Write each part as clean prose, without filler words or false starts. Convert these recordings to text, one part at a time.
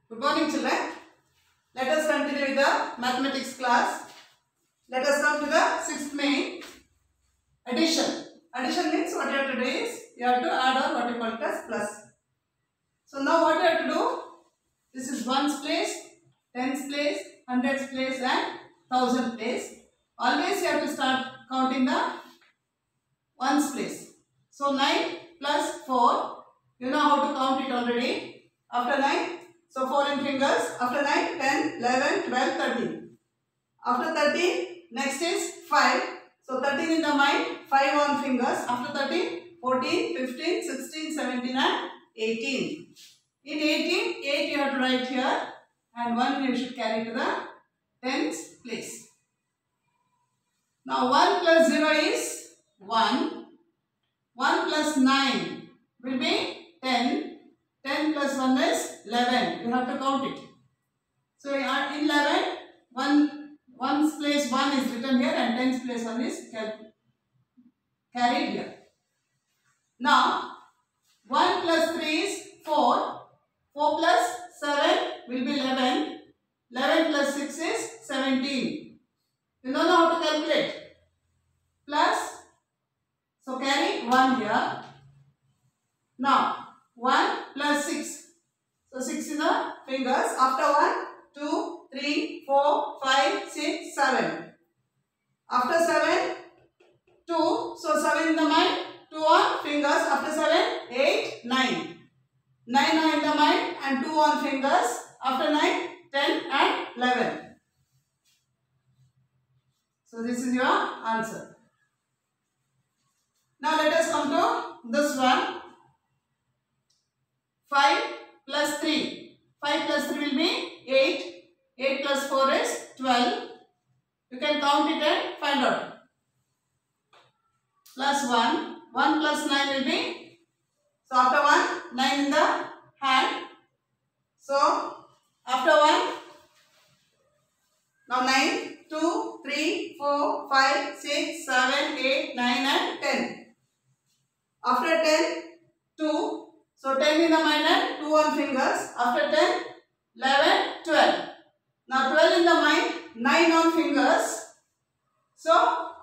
Good morning, children. Let us continue with the mathematics class. Let us come to the sixth main, addition. Addition means what you have to do is you have to add on what you call it as plus. So now what you have to do? This is ones place, tens place, hundreds place, and thousand place. Always you have to start counting the ones place. So 9 plus 4. You know how to count it already. After 9. So 4 in fingers. After 9, 10, 11, 12, 13. After 13, next is 5. So 13 in the mind, 5 on fingers. After 13, 14, 15, 16, 17 and 18. In 18, 8 you have to write here and 1 you should carry to the tens place. Now 1 plus 0 is 1. 1 plus 9 will be 10. 10 plus 1 is 11. You have to count it. So in 11, 1's place 1 is written here and 10's place 1 is carried here. Now 1 plus 3 is 4. 4 plus 7 will be 11. 11 plus 6 is 17. You don't know how to calculate. Plus, so carry 1 here. Now 1 plus 6. So 6 in the fingers. After 1, 2, 3, 4, 5, 6, 7. After 7, 2. So 7 in the mind. 2 on fingers. After 7, 8, 9. 9 are in the mind and 2 on fingers. After 9, 10 and 11. So this is your answer. Now let us come to this one. 5 plus 3. 5 plus 3 will be 8. 8 plus 4 is 12. You can count it and find out. Plus 1. 1 plus 9 will be. So after 1, 9 in the hand. So after 1, now 9, 2, 3, 4, 5, 6, 7, 8, 9 and 10. After 10, 2. So 10 in the mind and 2 on fingers. After 10, 11, 12. Now 12 in the mind, 9 on fingers. So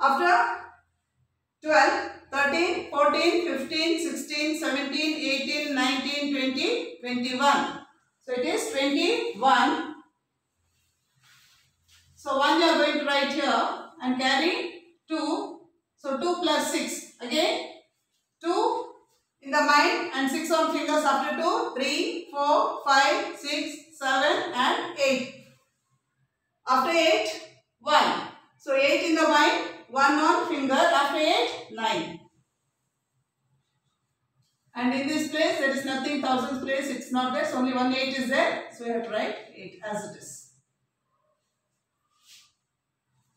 after 12, 13, 14, 15, 16, 17, 18, 19, 20, 21. So it is 21. So 1 you are going to write here and carry 2. So 2 plus 6. Again 2 in the mind and 6 on fingers. After 2, 3, 4, 5, 6, 7 and 8. After 8, 1. So 8 in the mind, 1 on finger. After 8, 9. And in this place there is nothing, thousands place, it's not there. So only 1 8 is there. So you have to write 8 as it is.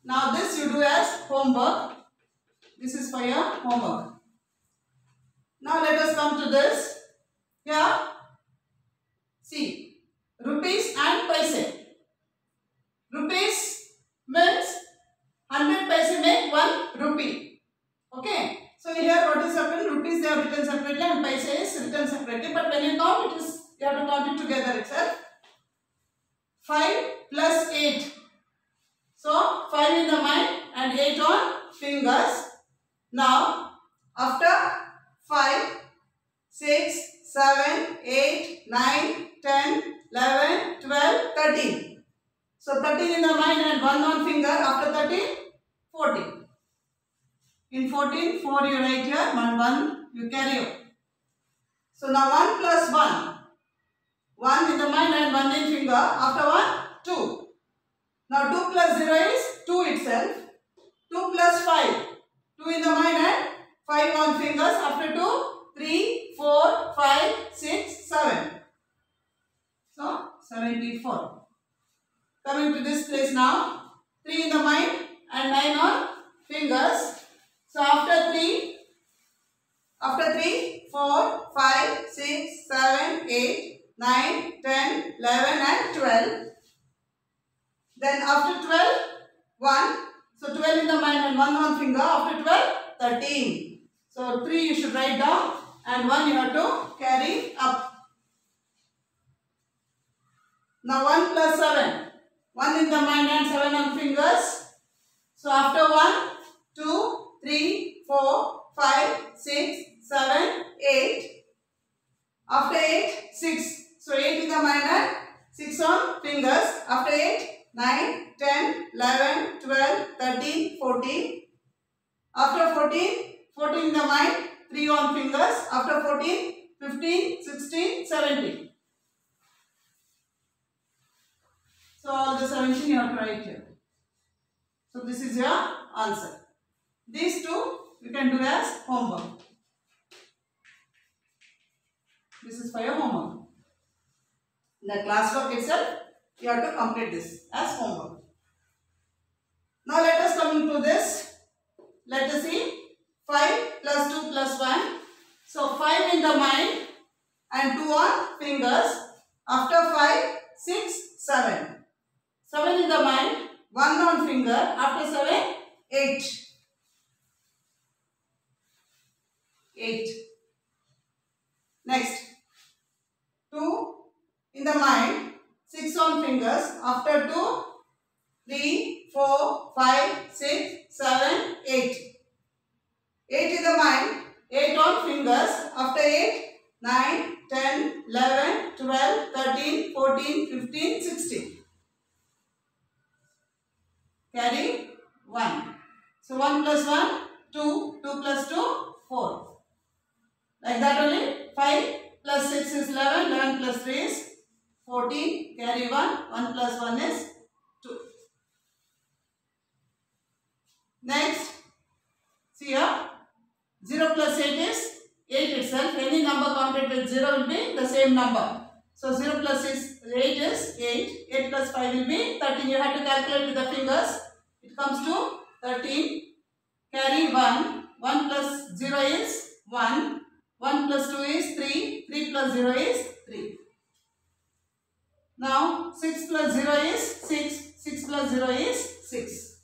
Now this you do as homework. This is for your homework. Now let us come to this. Here, see, rupees and paise. Rupees means 100 paise make 1 rupee. Okay. So here what is happened? Rupees they are written separately and paise is written separately. But when you count it is, you have to count it together itself. 5 plus 8. So 5 in the mind and 8 on fingers. Now after 5, 6, 7, 8, 9, 10, 11, 12, 13. So 13 in the mind and 1 on finger. After 13, 14. In 14, 4 you write here, 1 you carry over. So now 1 plus 1. 1 in the mind and 1 in finger. After 1, 2. Now 2 plus 0 is 2 itself. 2 plus 5. 2 in the mind and 5 on fingers. After 2, 3, 4, 5, 6, 7. So 74. Coming to this place now. 3 in the mind and 9 on fingers. So after 3, 4, 5, 6, 7, 8, 9, 10, 11 and 12. Then after 12, 1. So 12 in the mind and 1 on finger. After 12, 13. So 3 you should write down and 1 you have to carry up. Now 1 plus 7. 1 in the mind and 7 on fingers. So after 1, 2, 3, 4, 5, 6, 7, 8. After 8, 6. So 8 in the mind and 6 on fingers. After 8, 9, 10, 11, 12, 13, 14. After 14, 14 in the mind, 3 on fingers. After 14, 15, 16, 17. So all the 17 you have to write here. So this is your answer. These two you can do as homework. This is for your homework. In the classwork itself, you have to complete this as homework. Now let us come into this. Let us see 5 plus 2 plus 1. So 5 in the mind and 2 on fingers. After 5, 6, 7. 7 in the mind, 1 on finger. After 7, 8. 8. Next, 2 in the mind, 6 on fingers. After 2, 3, 4, 5, 6, 7, 8. 8 in the mind, 8 on fingers. After 8, 9, 10, 11, 12, 13, 14, 15, 16. Carry 1. So 1 plus 1, 2, 2 plus 2, 4. Like that only. 5 plus 6 is 11, 11 plus 3 is 14. Carry 1, 1 plus 1 is 2. Next, see here, 0 plus 8 is 8 itself. Any number counted with 0 will be the same number. So 0 plus 8 is 8. 8 plus 5 will be 13. You have to calculate with the fingers. It comes to 13. Carry 1. 1 plus 0 is 1. 1 plus 2 is 3. 3 plus 0 is 3. Now 6 plus 0 is 6. 6 plus 0 is 6.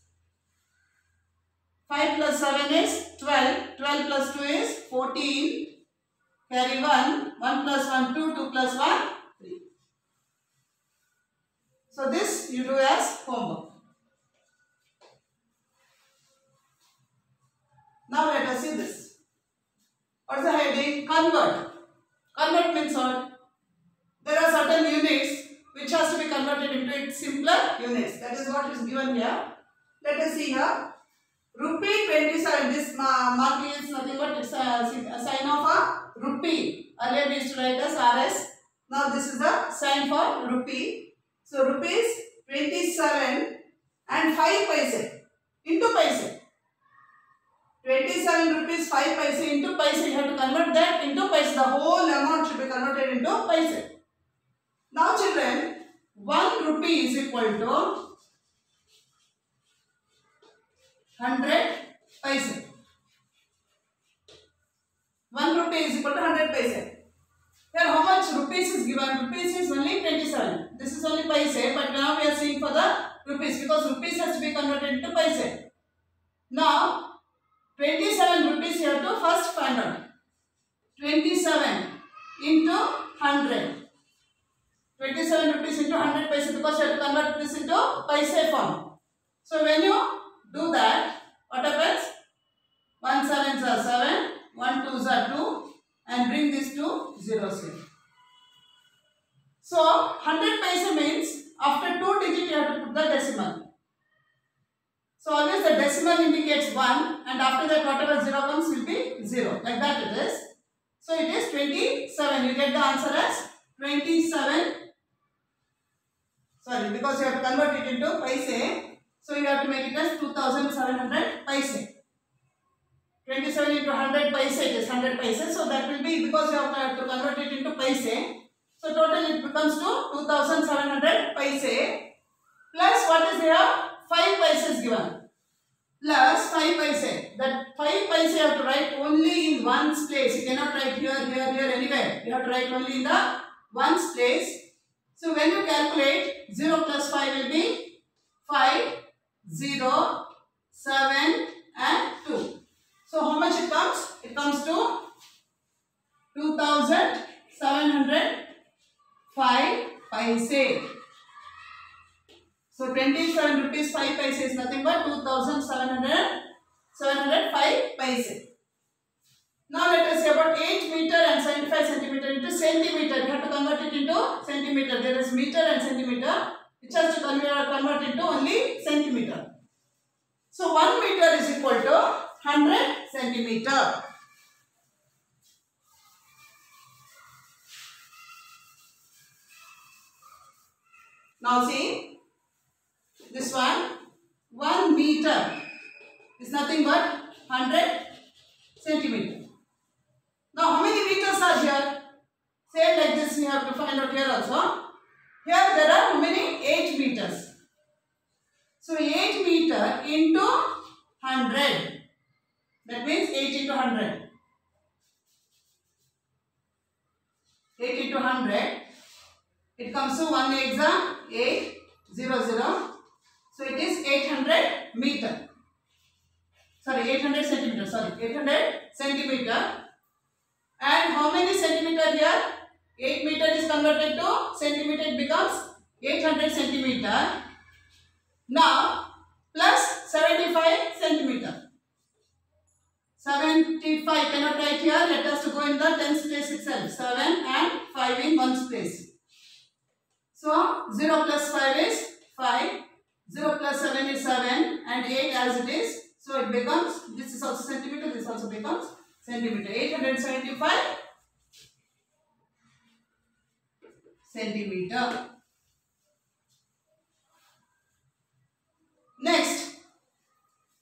5 plus 7 is 12. 12 plus 2 is 14. Carry 1. 1 plus 1, 2. 2 plus 1, 3. So this you do as homework. Now let us see this. What is the heading? Convert. Convert means what? There are certain units which has to be converted into its simpler units. That is what is given here. Let us see here. Rupee 27. This mark is nothing but it's a sign of a rupee. Earlier we used to write as RS. Now this is the sign for rupee. So rupees 27 and 5 paise into paise. 27 rupees 5 paise into paise. You have to convert that into paise. The whole amount should be converted into paise. Now children, 1 rupee is equal to 100 paise. 1 rupee is equal to 100 paise. Here how much rupees is given? Rupees is only 27. This is only paise, but now we are seeing for the rupees because rupees has to be converted into paise. Now 27 rupees you have to first find out. 27 into 100. 27 rupees into 100 paise because you have to convert this into paise form. So when you do that, what happens? 1 sevens are 7, 1 twos are 2 and bring this to 0s here. So 100 paise means after 2 digits you have to put the decimal. So always the decimal indicates 1 and after that whatever 0 comes will be 0. Like that it is. So it is 27. You get the answer as 27. Sorry, because you have to convert it into paise. So you have to make it as 2700 paise. 27 into 100 paise, it is 100 paise. So that will be because you have to convert it into paise. So total it becomes to 2700 paise. Plus what is here? 5 paise is given. Plus 5 paise. That 5 paise you have to write only in one's place. You cannot write here, here, here, anywhere. You have to write only in the one's place. So when you calculate, 0 plus 5 will be 5, 0, 7 and 2. So how much it comes? It comes to 2705 paise. So 27 rupees 5 paise is nothing but 2705 paise. Now let us see about 8 meter and 75 centimeter into centimeter. We have to convert it into centimeter. There is meter and centimeter, which has to convert into only centimeter. So 1 meter is equal to 100 centimeter. Now see, this one, 1 meter is nothing but 100 centimeter. Now how many meters are here? Same like this we have to find out here also. Here there are how many? 8 meters. So 8 meter into 100. That means 8 into 100. 8 into 100. It comes to 1 exa 800. So it is 800 meter. Sorry, 800 centimeter. Sorry, 800 centimeter. And how many centimeter here? 8 meter is converted to centimeter. It becomes 800 centimeter. Now plus 75 centimeter. 75 cannot write here. Let us to go in the tens place itself. 7 and 5 in ones place. So 0 plus 5 is 5. 0 plus 7 is 7 and 8 as it is. So it becomes, this is also centimeter, this also becomes centimeter. 875 centimeter. Next,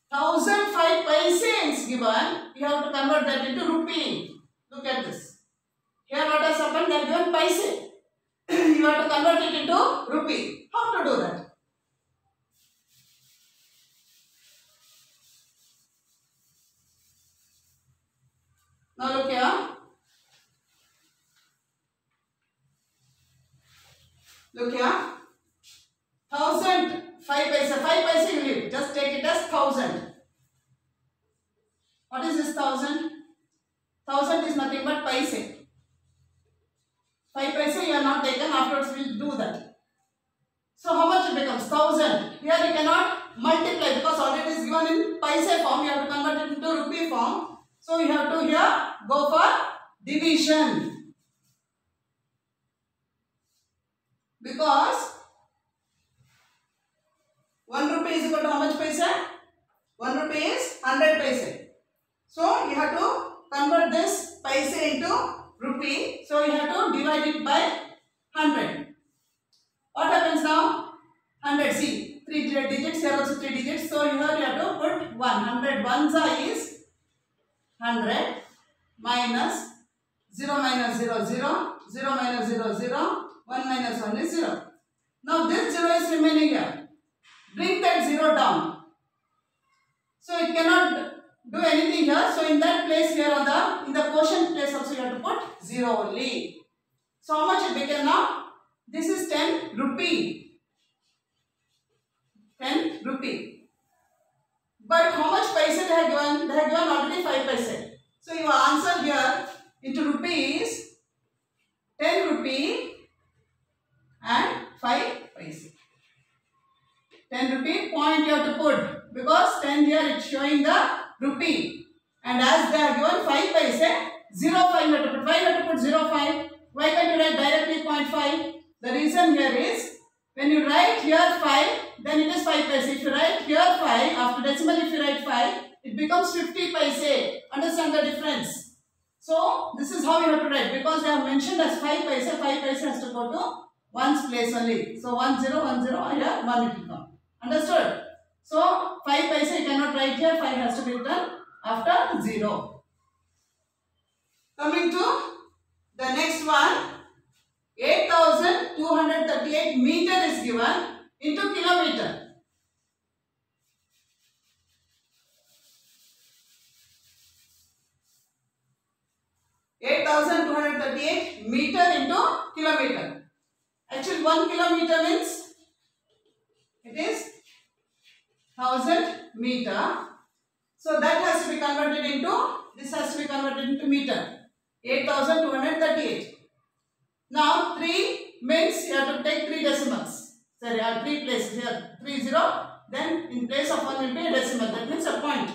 1005 paise is given. You have to convert that into rupee. Look at this. Here what has happened? They have given paise. You have to convert it into rupee. How to do that? Now look here. Look here. 1000 5 paise. 5 paise you leave. Just take it as 1000. What is this 1000? 1000 is nothing but paise. 5 paise you are not taken. Afterwards we will do that. So how much it becomes? 1000. Here you cannot multiply because already it is given in paise form. You have to convert it into rupee form. So you have to here go for division. Because 1 rupee is equal to how much paise? 1 rupee is 100 paise. So you have to convert this paise into rupee. So you have to divide it by 100. What happens now? 100. See, 3 digits, here also 3 digits. So you have to put 1. 100 ones is 100 minus 0 minus 0, 0, 0 minus 0, 0, 1 minus 1 is 0. Now this 0 is remaining here. Bring that 0 down. So it cannot do anything here. So in that place here on in the quotient place also you have to put 0 only. So how much it became now? This is 10 rupee. 10 rupee. But how much paise they have given? They have given already 5 paise. So your answer here into rupees 10 rupee and 5 paise. 10 rupee point you have to put because 10 here it's showing the rupee. And as they are given 5 paise, 0 5 you have to put. Why you have to put 0 5? Why can't you write directly 0.5? The reason here is when you write here 5, then it is 5 paise. If you write here 5, after decimal if you write 5, it becomes 50 paise. Understand the difference? So this is how you have to write because they have mentioned as 5 paise. 5 paise has to go to ones place only. So 1 0 1 0 here 1 it will come. Understood? So 5 paise you cannot write here. 5 has to be written after 0. Coming to the next one. 8,238 meter is given into kilometer. Meter into kilometer. Actually 1 kilometer means it is 1000 meter. So that has to be converted into, this has to be converted into meter. 8,238. Now 3 means you have to take 3 decimals. Sorry, 3 places here, 30. Then in place of 1 will be a decimal. That means a point.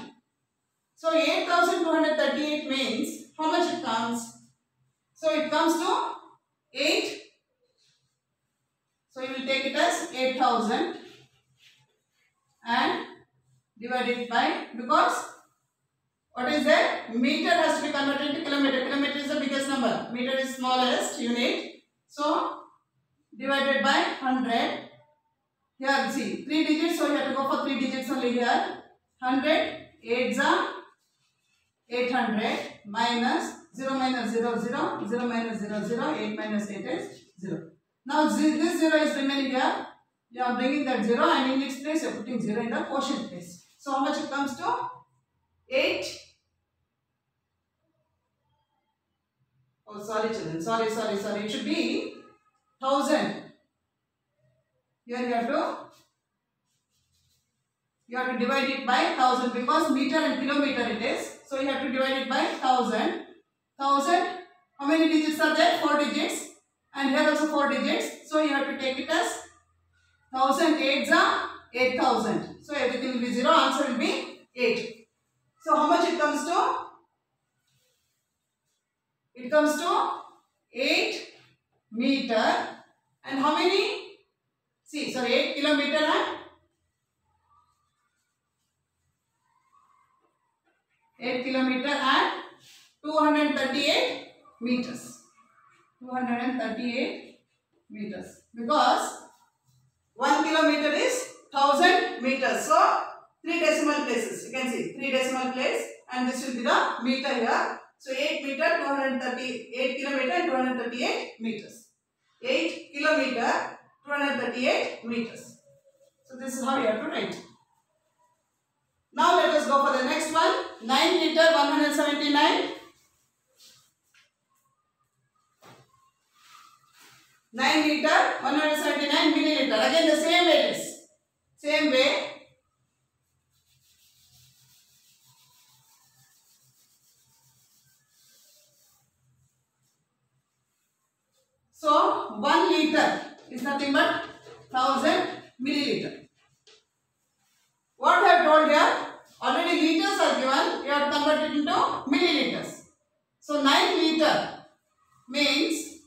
So 8,238 means how much it comes? So it comes to 8. So you will take it as 8,000 and divide it by, because what is that? Meter has to be converted into kilometer. Kilometer is the biggest number. Meter is smallest unit. So divided by 100. Here see 3 digits. So you have to go for 3 digits only here. 100. 8 are 800 minus 0 minus 0 0. 0 minus 0 0. 8 minus 8 is 0. Now this 0 is remaining here. You are bringing that 0 and in its place you are putting 0 in the quotient place. So how much it comes to? 8. Oh, sorry children. Sorry. It should be 1000. Here you have to divide it by 1000 because meter and kilometer it is. So you have to divide it by 1000. 1000. How many digits are there? 4 digits. And here also 4 digits. So you have to take it as 1000 8s are 8000. So everything will be 0. Answer will be 8. So how much it comes to? It comes to 8 meter and how many? See, sorry, 8 kilometer and 8 kilometer and 238 meters. 238 meters. Because 1 kilometer is 1000 meters. So 3 decimal places. You can see 3 decimal place and this will be the meter here. So 8 meter, 238 kilometer and 238 meters. 8 kilometer, 238 meters. So this is how you have to write. Now let us go for the next one. 9 meter, 179. 9 meter, 179 milliliter. Again the same way it is. Same way. So 1 liter is nothing but 1000 milliliter. What I have told here, already liters are given, you have to convert it into milliliters. So 9 liter means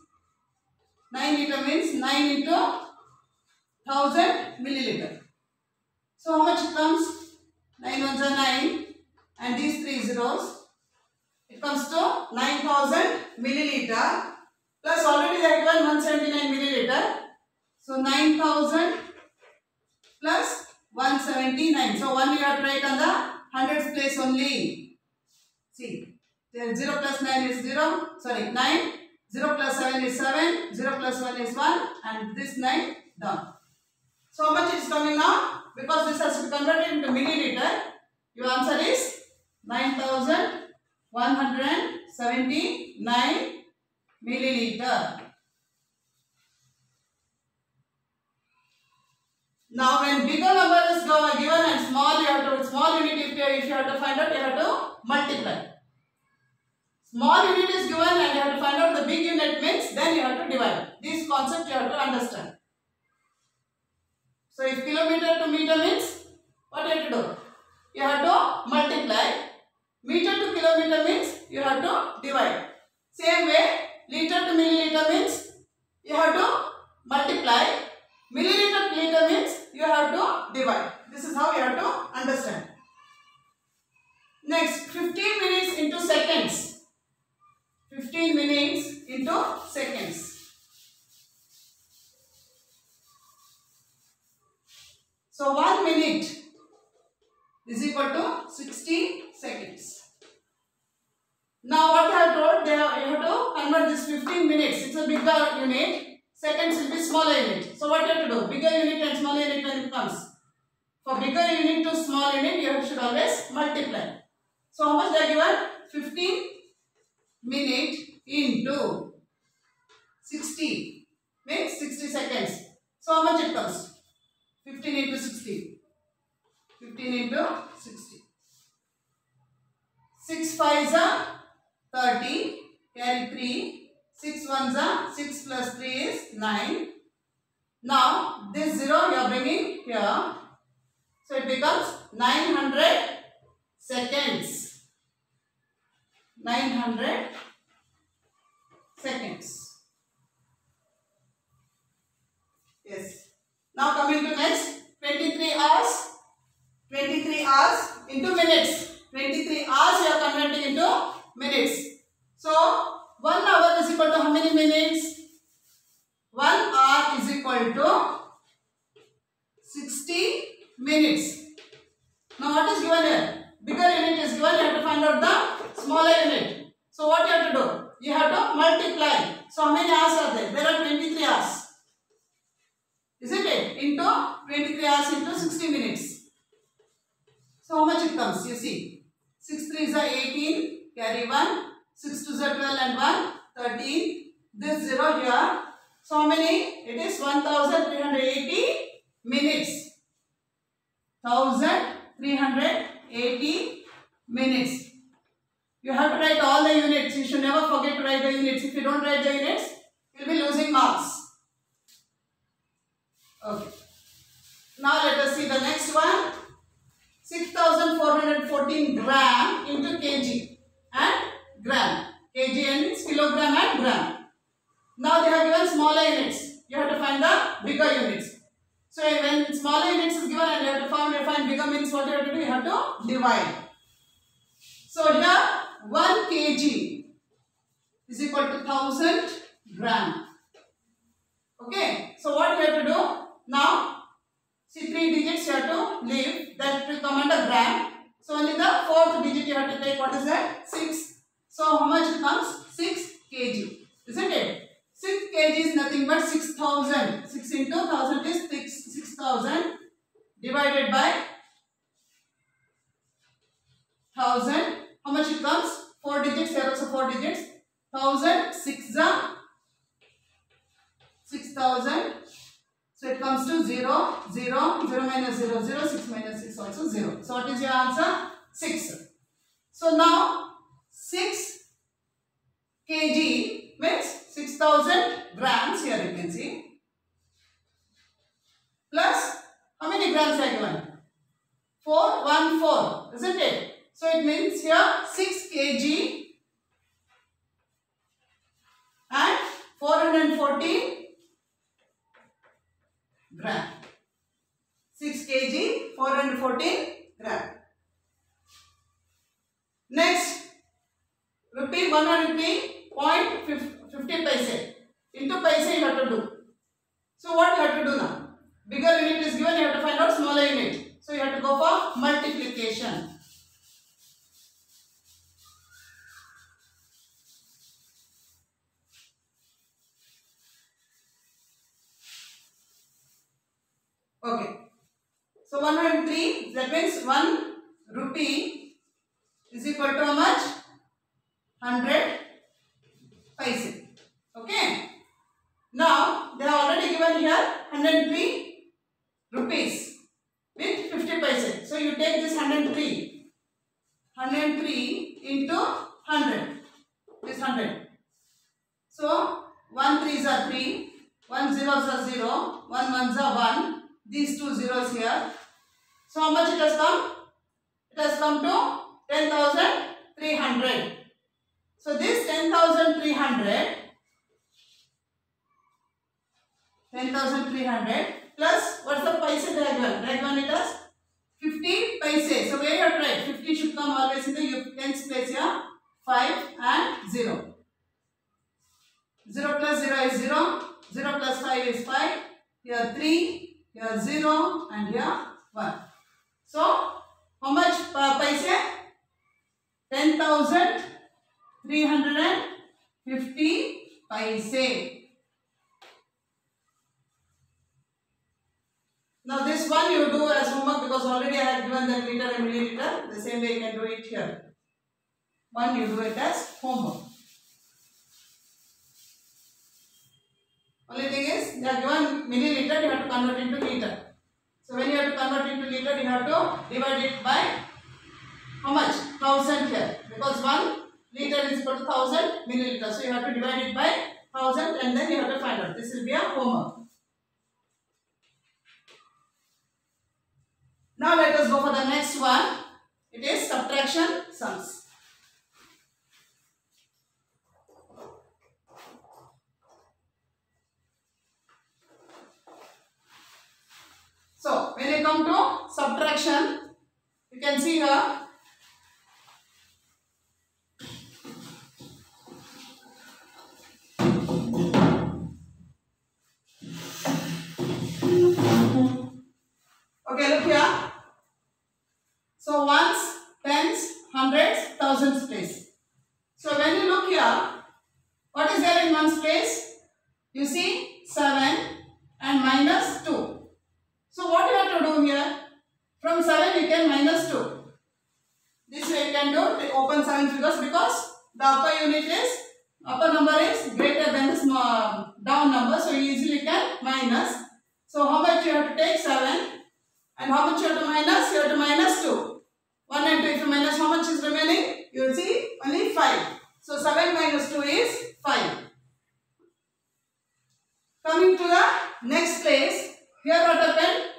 9 into 1000 milliliter. So how much it comes? 9 ones are 9 and these 3 zeros. It comes to 9000 milliliter. Plus already they have given 179 milliliter. So 9000 plus 179. So 1 you have to write on the hundreds place only. See, there 0 plus 9 is 0. Sorry, 9. 0 plus 7 is 7. 0 plus 1 is 1. And this 9 down. So how much is coming now? Because this has to be converted into milliliter. Your answer is 9179 milliliter. Now when bigger number is given and small, you have to small unit if you have to find out, you have to multiply. Small unit is given and you have to find out the big unit means, then you have to divide. This concept you have to understand. So if kilometer to meter means, what you have to do? You have to multiply. Meter to kilometer means you have to divide. Same way, liter to milliliter means you have to multiply. Milliliter to liter means you have to divide. This is how you have to understand. Next, 15 minutes into seconds. 15 minutes into seconds. So 1 minute is equal to 60 seconds. Now what I have told, you have to convert this 15 minutes. It's a bigger unit. Seconds will be smaller unit. So what you have to do? Bigger unit and smaller unit when it comes. For bigger unit to small unit, you should always multiply. So how much they are given? 15 minute into 60 means 60 seconds. So how much it comes? 15 into 60. 15 into 60. 6 5s are 30. Carry 3. 6 1s are 6 plus 3 is 9. Now this 0 you are bringing here. So it becomes 900 seconds. 900 seconds. Yes. Now coming to next, 23 hours. 23 hours into minutes. 23 hours you are converting into minutes. So 1 hour is equal to how many minutes? 1 hour is equal to 60 minutes. Now what is given here? Bigger unit is given. You have to find out the smaller unit. So what you have to do? You have to multiply. So how many hours are there? There are 23 hours. Isn't it? Into 23 hours into 60 minutes. So how much it comes? You see. 6 3s are 18. Carry 1. 6 2s are 12 and 1. 13. This 0 here. So how many? It is 1380 minutes. 1380 minutes. You have to write all the units. You should never forget to write the units. If you don't write the units, you will be losing marks. Okay. Now let us see the next one. 6414 gram into kg and gram. Kg means kilogram and gram. Now they have given smaller units. You have to find the bigger units. So when smaller units is given and you have to find bigger means what you have to do? You have to divide. So here 1 kg is equal to 1000 gram. Okay. So what you have to do? Now see 3 digits you have to leave. That will come under gram. So only the 4th digit you have to take. What is that? 6. So how much it comes? 6 kg. Isn't it? 6 kg is nothing but 6000. 6 into 1000 is 6000 divided by 1000. How much it comes? 4 digits. Here also 4 digits. 1000 6 6000. So it comes to 0 0 0 minus 0 0 6 minus 6 also 0. So what is your answer? 6. So now 6 kg means 6000 grams. Here you can see. Plus how many grams are given? 414. Isn't it? So it means here 6 kg and 414 gram. 6 kg 414 gram. Next, rupee 1 rupee 0.50 paise. Into paise you have to do. So what you have to do now? Bigger unit is given, you have to find out smaller unit. So you have to go for multiplication. Okay. So 103, that means 1 rupee is equal to how much? 100 paise. Okay. Now they have already given here 103 rupees with 50 paise. So you take this 103 into 100. This 100. So 1 3s are 3, 1 zeros are 0, 1 1s are 1. These 2 zeros here. So how much it has come? It has come to 10,300. So this 10,300 plus what's the paise they have given? They have given it as 50 paise. So where you have to write? 50 should come always in the tens place here. 5 and 0. 0 plus 0 is 0. 0 plus 5 is 5. Here 3. Here 0 and here 1. So how much paise? 10,350 paise. Now this one you do as homework because already I have given the liter and milliliter. The same way you can do it here. One you do it as homework. Only thing is they are given milliliter, you have to convert into liter. So when you have to convert into liter, you have to divide it by how much? 1000 here. Because 1 liter is equal to 1000 milliliter. So you have to divide it by 1000 and then you have to find out. This will be a homework. come to subtraction. You can see here. Okay, look here. So ones, tens, hundreds, thousands place. So when you look here, what is there in ones place? You see 7 and minus 2. So what you have to do here? From 7 you can minus 2. This way you can do, open 7 figures, because the upper number is greater than the small down number. So you easily can minus. So how much you have to take? 7. And how much you have to minus? You have to minus 2. 1 and 2, if you minus, how much is remaining? You will see only 5. So 7 minus 2 is 5. Coming to the next place, here what happened?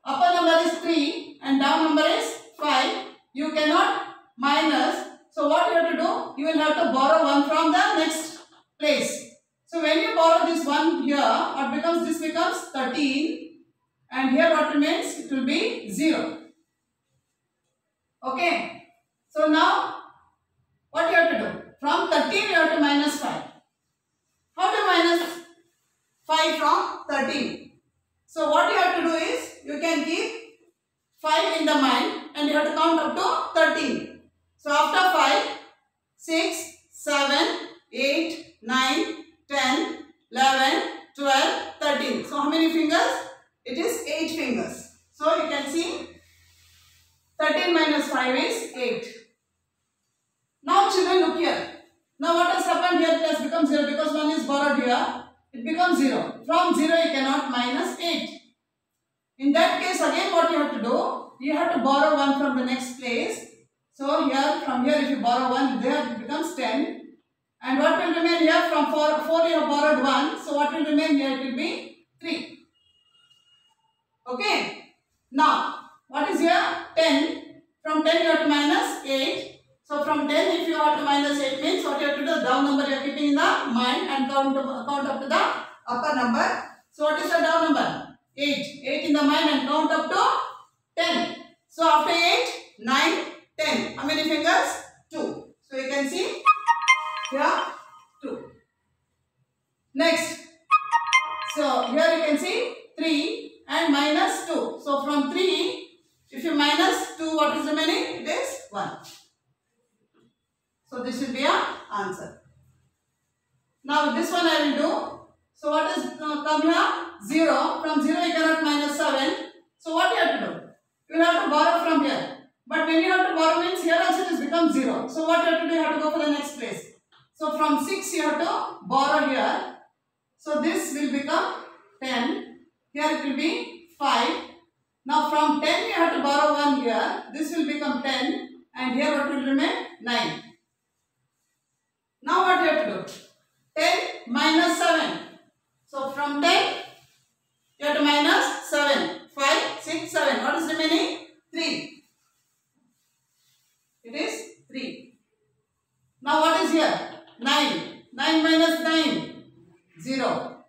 Upper number is 3 and down number is 5. You cannot minus. So what you have to do? You will have to borrow 1 from the next place. So when you borrow this 1 here, what becomes? This becomes 13. And here what remains? It will be 0. Okay. So now what you have to do? From 13 you have to minus 5. How to minus 5 from 13? So what you have to do is, you can keep 5 in the mind and you have to count up to 13. So after 5, 6, 7, 8, 9, 10, 11, 12, 13. So how many fingers? It is 8 fingers. So you can see 13 minus 5 is 8. Now children, look here. Now what has happened here? It has become 0 because 1 is borrowed here. It becomes 0. From 0 you cannot minus 8. In that case again what you have to do? You have to borrow 1 from the next place. So here, from here if you borrow 1, there it becomes 10. And what will remain here? From 4 you have borrowed 1. So what will remain here? It will be 3. Okay. Now, what is here? 10. From 10 you have to minus 8. So from 10 if you have to minus 8 means what you have to do? Down number you are keeping in the mind and count up to the upper number. So what is the down number? 8. 8 in the mind and count up to 10. So after 8, 9, 10. How many fingers? 2. So you can see here 2. Next. So here you can see 3 and minus 2. So from 3, if you minus 2, what is remaining? It is 1. So this will be our answer. Now this one I will do. So what is come here? 0. From 0 you cannot minus 7. So what you have to do? You will have to borrow from here. But when you have to borrow means here also it has become 0. So what you have to do? You have to go for the next place. So from 6 you have to borrow here. So this will become 10. Here it will be 5. Now from 10 you have to borrow 1 here. This will become 10. And here what will remain? 9. Now what you have to do? 10 minus 7. So from 10 you have to minus 7. 5, 6, 7. What is remaining? 3. It is 3. Now what is here? 9. 9 minus 9. 0.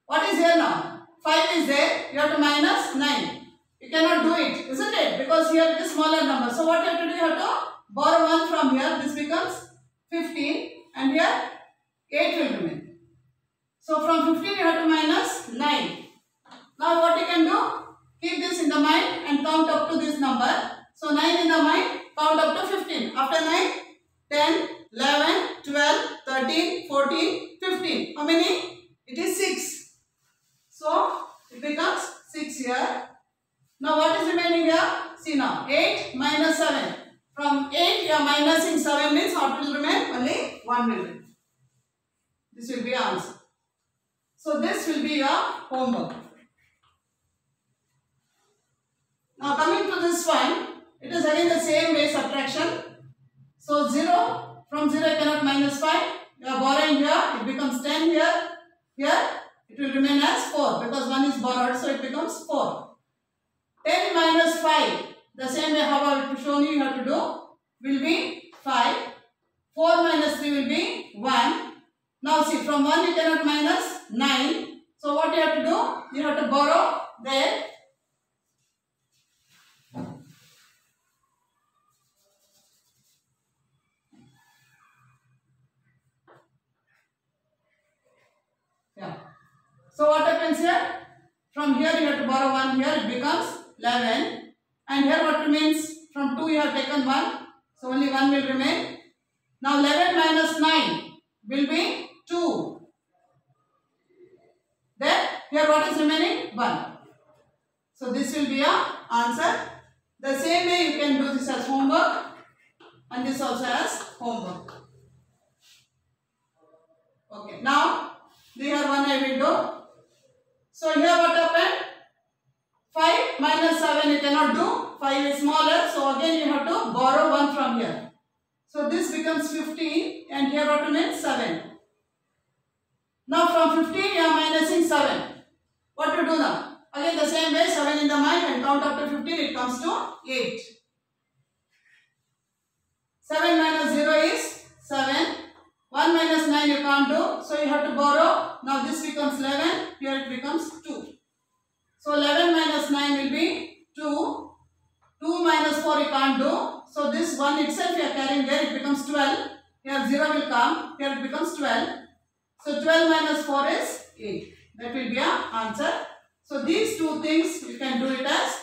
What is here now? 5 is there. You have to minus 9. You cannot do it, isn't it? Because here it is smaller number. So what you have to do? You have to borrow 1 from here. This becomes 15. And here 8 will remain. So from 15 you have to minus 9. Now what you can do? Keep this in the mind and count up to this number. So 9 in the mind, count up to 15. After 9, 10, 11, 12, 13, 14, 15. How many? It is 6. So it becomes 6 here. Now what is remaining here? See now, 8 minus 7. From 8 you are minusing 7 means what will remain? Only 1 will remain. This will be our answer. So this will be your homework. Now coming to this one, it is again the same way subtraction. So 0, from 0 you cannot minus 5. You are borrowing here, it becomes 10 here. Here it will remain as 4 because 1 is borrowed, so it becomes 4. 10 minus 5, the same way how I have shown you have to do, will be 5. 4 minus 3 will be 1. Now see, from 1 you cannot minus 9. So what you have to do? You have to borrow there. So what happens here? From here you have to borrow 1 here, it becomes 11. And here what remains? From 2 you have taken 1. So only 1 will remain. Now 11 minus 9 will be 2. Then here what is remaining? 1. So this will be our answer. The same way you can do this as homework and this also as homework. Okay, now here one I will do. So here what happened? 5 minus 7 you cannot do. 5 is smaller. So again you have to borrow 1 from here. So this becomes 15 and here what remains? 7. Now from 15 you are minusing 7. What to do now? Again the same way, 7 in the mind and count up to 15, it comes to 8. 7 minus 0 is 7. 1 minus 9 you can't do. So you have to borrow. Now this becomes 11. Here it becomes 2. So 11 minus 9 will be 2. 2 minus 4 you can't do. So this 1 itself you are carrying there. It becomes 12. Here 0 will come. Here it becomes 12. So 12 minus 4 is 8. That will be our answer. So these two things you can do it as